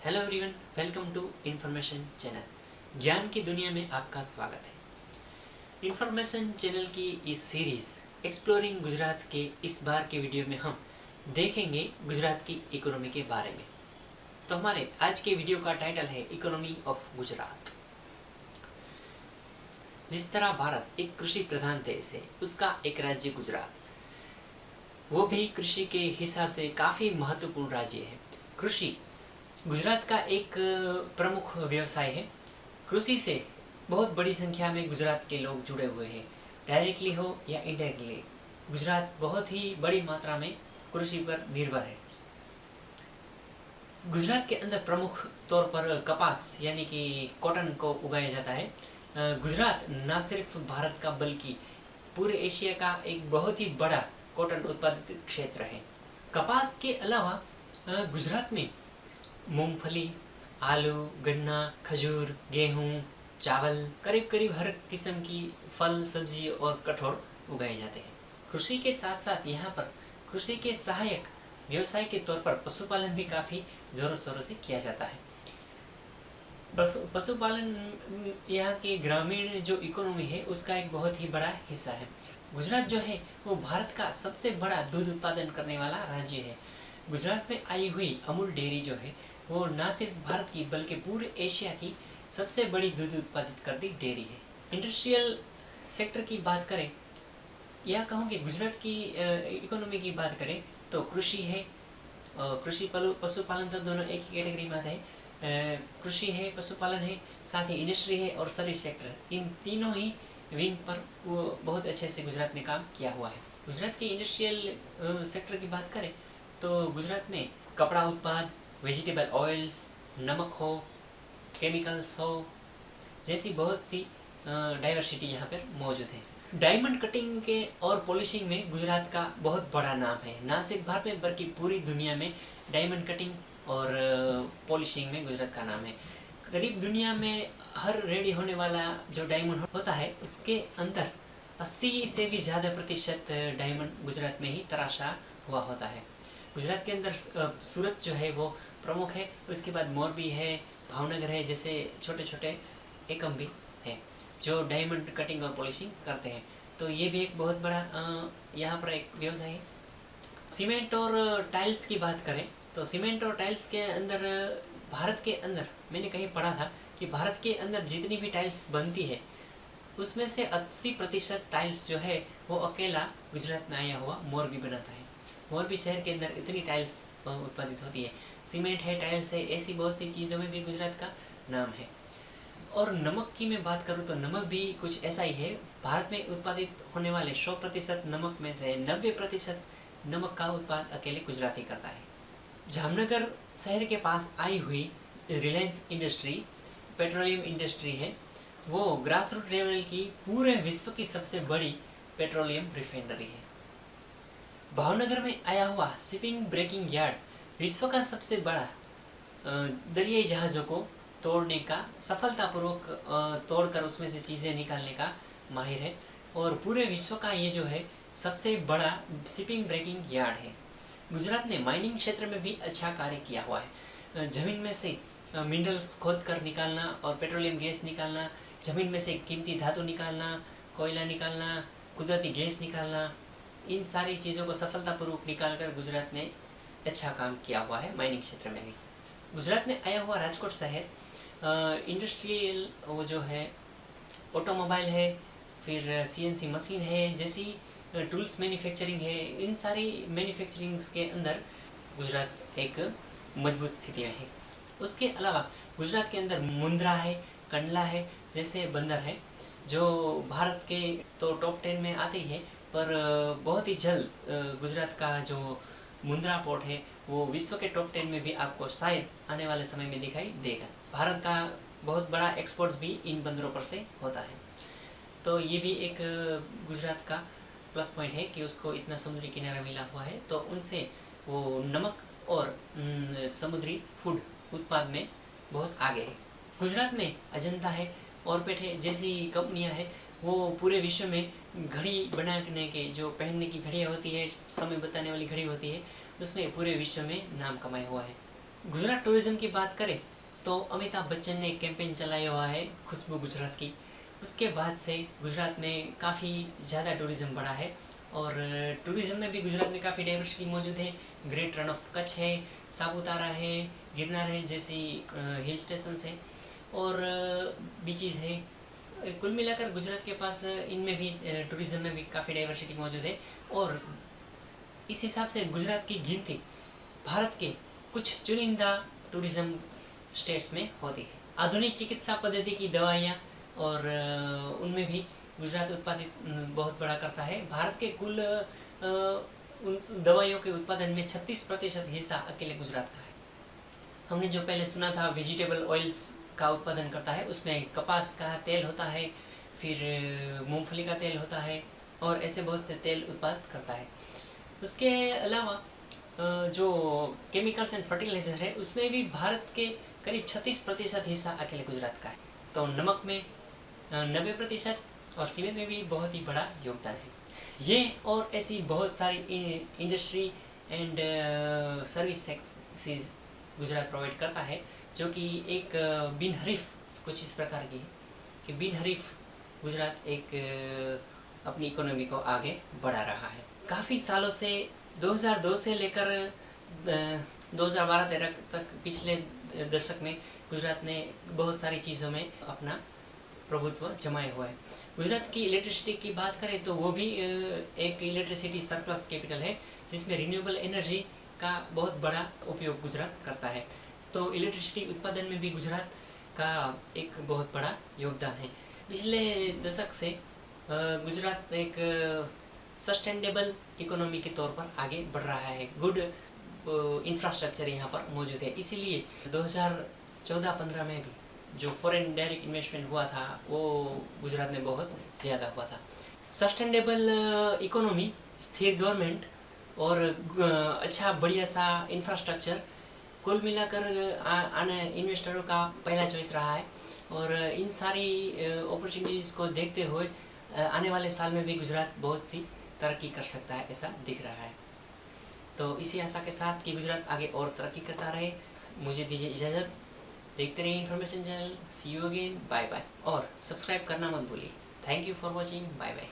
Hello everyone, welcome to information channel. ज्ञान की दुनिया में आपका स्वागत है। इन्फॉर्मेशन चैनल की इस सीरीज एक्सप्लोरिंग गुजरात के इस बार के वीडियो में हम देखेंगे गुजरात की इकोनॉमी के बारे में। तो हमारे आज के वीडियो का टाइटल है इकोनॉमी ऑफ गुजरात। जिस तरह भारत एक कृषि प्रधान देश है, उसका एक राज्य गुजरात, वो भी कृषि के हिसाब से काफ़ी महत्वपूर्ण राज्य है। कृषि गुजरात का एक प्रमुख व्यवसाय है। कृषि से बहुत बड़ी संख्या में गुजरात के लोग जुड़े हुए हैं, डायरेक्टली हो या इनडायरेक्टली। गुजरात बहुत ही बड़ी मात्रा में कृषि पर निर्भर है। गुजरात के अंदर प्रमुख तौर पर कपास यानी कि कॉटन को उगाया जाता है। गुजरात न सिर्फ भारत का बल्कि पूरे एशिया का एक बहुत ही बड़ा कॉटन उत्पादित क्षेत्र है। कपास के अलावा गुजरात में मूंगफली, आलू, गन्ना, खजूर, गेहूं, चावल, करीब करीब हर किस्म की फल, सब्जी और कठोर उगाए जाते हैं। कृषि के साथ साथ यहाँ पर कृषि के सहायक व्यवसाय के तौर पर पशुपालन भी काफ़ी जोरों शोरों से किया जाता है। पशुपालन यहाँ की ग्रामीण जो इकोनॉमी है उसका एक बहुत ही बड़ा हिस्सा है। गुजरात जो है वो भारत का सबसे बड़ा दूध उत्पादन करने वाला राज्य है। गुजरात में आई हुई अमूल डेयरी जो है वो न सिर्फ भारत की बल्कि पूरे एशिया की सबसे बड़ी दूध उत्पादित करती डेयरी है। इंडस्ट्रियल सेक्टर की बात करें या कहूँ कि गुजरात की इकोनॉमी की बात करें तो कृषि है, कृषि पशुपालन तो दोनों एक ही कैटेगरी में आते हैं। कृषि है, पशुपालन है, साथ ही इंडस्ट्री है और सर्विस सेक्टर, इन तीनों ही विंग पर वो बहुत अच्छे से गुजरात ने काम किया हुआ है। गुजरात की इंडस्ट्रियल सेक्टर की बात करें तो गुजरात में कपड़ा उत्पाद, वेजिटेबल ऑयल्स, नमक हो, केमिकल्स हो, जैसी बहुत सी डाइवर्सिटी यहाँ पर मौजूद है। डायमंड कटिंग के और पॉलिशिंग में गुजरात का बहुत बड़ा नाम है। न सिर्फ भारत में बल्कि पूरी दुनिया में डायमंड कटिंग और पॉलिशिंग में गुजरात का नाम है। करीब दुनिया में हर रेडी होने वाला जो डायमंड होता है उसके अंदर 80 से भी ज़्यादा प्रतिशत डायमंड गुजरात में ही तराशा हुआ होता है। गुजरात के अंदर सूरत जो है वो प्रमुख है, उसके बाद मोरबी है, भावनगर है, जैसे छोटे छोटे एकम भी है जो डायमंड कटिंग और पॉलिशिंग करते हैं। तो ये भी एक बहुत बड़ा यहाँ पर एक व्यवसाय है। सीमेंट और टाइल्स की बात करें तो सीमेंट और टाइल्स के अंदर भारत के अंदर मैंने कहीं पढ़ा था कि भारत के अंदर जितनी भी टाइल्स बनती है उसमें से 80% टाइल्स जो है वो अकेला गुजरात में आया हुआ मोरबी बनाता है। मोरबी शहर के अंदर इतनी टाइल्स उत्पादित होती है। सीमेंट है, टाइल्स है, ऐसी बहुत सी चीज़ों में भी गुजरात का नाम है। और नमक की मैं बात करूँ तो नमक भी कुछ ऐसा ही है। भारत में उत्पादित होने वाले 100% नमक में से 90% नमक का उत्पाद अकेले गुजरात ही करता है। जामनगर शहर के पास आई हुई रिलायंस इंडस्ट्री, पेट्रोलियम इंडस्ट्री है, वो ग्रास रूट लेवल की पूरे विश्व की सबसे बड़ी पेट्रोलियम रिफाइनरी है। भावनगर में आया हुआ शिपिंग ब्रेकिंग यार्ड विश्व का सबसे बड़ा दरियाई जहाज़ों को तोड़ने का, सफलतापूर्वक तोड़कर उसमें से चीज़ें निकालने का माहिर है और पूरे विश्व का ये जो है सबसे बड़ा शिपिंग ब्रेकिंग यार्ड है। गुजरात ने माइनिंग क्षेत्र में भी अच्छा कार्य किया हुआ है। ज़मीन में से मिनरल्स खोद कर निकालना और पेट्रोलियम गैस निकालना, ज़मीन में से कीमती धातु निकालना, कोयला निकालना, कुदरती गैस निकालना, इन सारी चीज़ों को सफलतापूर्वक निकालकर गुजरात ने अच्छा काम किया हुआ है माइनिंग क्षेत्र में भी। गुजरात में आया हुआ राजकोट शहर इंडस्ट्रियल वो जो है ऑटोमोबाइल है, फिर सीएनसी मशीन है, जैसी टूल्स मैन्युफैक्चरिंग है, इन सारी मैन्युफैक्चरिंग के अंदर गुजरात एक मजबूत स्थिति में है। उसके अलावा गुजरात के अंदर मुंद्रा है, कंडला है, जैसे बंदर है जो भारत के तो टॉप 10 में आते ही है, पर बहुत ही जल्द गुजरात का जो मुंद्रा पोर्ट है वो विश्व के टॉप 10 में भी आपको शायद आने वाले समय में दिखाई देगा। भारत का बहुत बड़ा एक्सपोर्ट्स भी इन बंदरों पर से होता है। तो ये भी एक गुजरात का प्लस पॉइंट है कि उसको इतना समुद्री किनारा मिला हुआ है, तो उनसे वो नमक और समुद्री फूड उत्पाद में बहुत आगे है। गुजरात में अजंता है, ऑर्बिट है, जैसी कंपनियां हैं वो पूरे विश्व में घड़ी बनाने के, जो पहनने की घड़ियाँ होती है, समय बताने वाली घड़ी होती है, उसमें पूरे विश्व में नाम कमाया हुआ है। गुजरात टूरिज्म की बात करें तो अमिताभ बच्चन ने एक कैंपेन चलाया हुआ है खुशबू गुजरात की। उसके बाद से गुजरात में काफ़ी ज़्यादा टूरिज़्म बढ़ा है और टूरिज़्म में भी गुजरात में काफ़ी डाइवर्सिटी मौजूद है। ग्रेट रन ऑफ कच्छ है, सापुतारा है, गिरनार है जैसी हिल स्टेशन है और बीचेस है। कुल मिलाकर गुजरात के पास इनमें भी टूरिज़्म में भी काफ़ी डाइवर्सिटी मौजूद है और इस हिसाब से गुजरात की गिनती भारत के कुछ चुनिंदा टूरिज़्म स्टेट्स में होती है। आधुनिक चिकित्सा पद्धति की दवाइयाँ और उनमें भी गुजरात उत्पादित बहुत बड़ा करता है। भारत के कुल उन दवाइयों के उत्पादन में 36% हिस्सा अकेले गुजरात का है। हमने जो पहले सुना था वेजिटेबल ऑयल्स का उत्पादन करता है, उसमें कपास का तेल होता है, फिर मूंगफली का तेल होता है और ऐसे बहुत से तेल उत्पादन करता है। उसके अलावा जो केमिकल्स एंड फर्टिलाइजर है उसमें भी भारत के करीब 36% हिस्सा अकेले गुजरात का है। तो नमक में 90% और सीमेंट में भी बहुत ही बड़ा योगदान है। ये और ऐसी बहुत सारी industry and service sectors Gujarat provide करता है जो कि एक बिन हरीफ कुछ इस प्रकार की है कि बिन हरीफ गुजरात एक अपनी इकोनॉमी को आगे बढ़ा रहा है। काफ़ी सालों से 2002 से लेकर 2012-13 तक पिछले दशक में गुजरात ने बहुत सारी चीज़ों में अपना प्रभुत्व जमाया हुआ है। गुजरात की इलेक्ट्रिसिटी की बात करें तो वो भी एक इलेक्ट्रिसिटी सरप्लस कैपिटल है जिसमें रिन्यूएबल एनर्जी का बहुत बड़ा उपयोग गुजरात करता है। तो इलेक्ट्रिसिटी उत्पादन में भी गुजरात का एक बहुत बड़ा योगदान है। पिछले दशक से गुजरात एक सस्टेनेबल इकोनॉमी के तौर पर आगे बढ़ रहा है। गुड इंफ्रास्ट्रक्चर यहाँ पर मौजूद है, इसीलिए 2014-15 में भी जो फॉरेन डायरेक्ट इन्वेस्टमेंट हुआ था वो गुजरात में बहुत ज़्यादा हुआ था। सस्टेनेबल इकोनॉमी, स्थिर गवर्नमेंट और अच्छा बढ़िया सा इंफ्रास्ट्रक्चर कुल मिलाकर आने इन्वेस्टरों का पहला चॉइस रहा है और इन सारी अपॉर्चुनिटीज़ को देखते हुए आने वाले साल में भी गुजरात बहुत सी तरक्की कर सकता है, ऐसा दिख रहा है। तो इसी आशा के साथ कि गुजरात आगे और तरक्की करता रहे, मुझे दीजिए इजाज़त। देखते रहिए information channel. See you again, bye bye और सब्सक्राइब करना मत भूलिए। Thank you for watching, bye bye.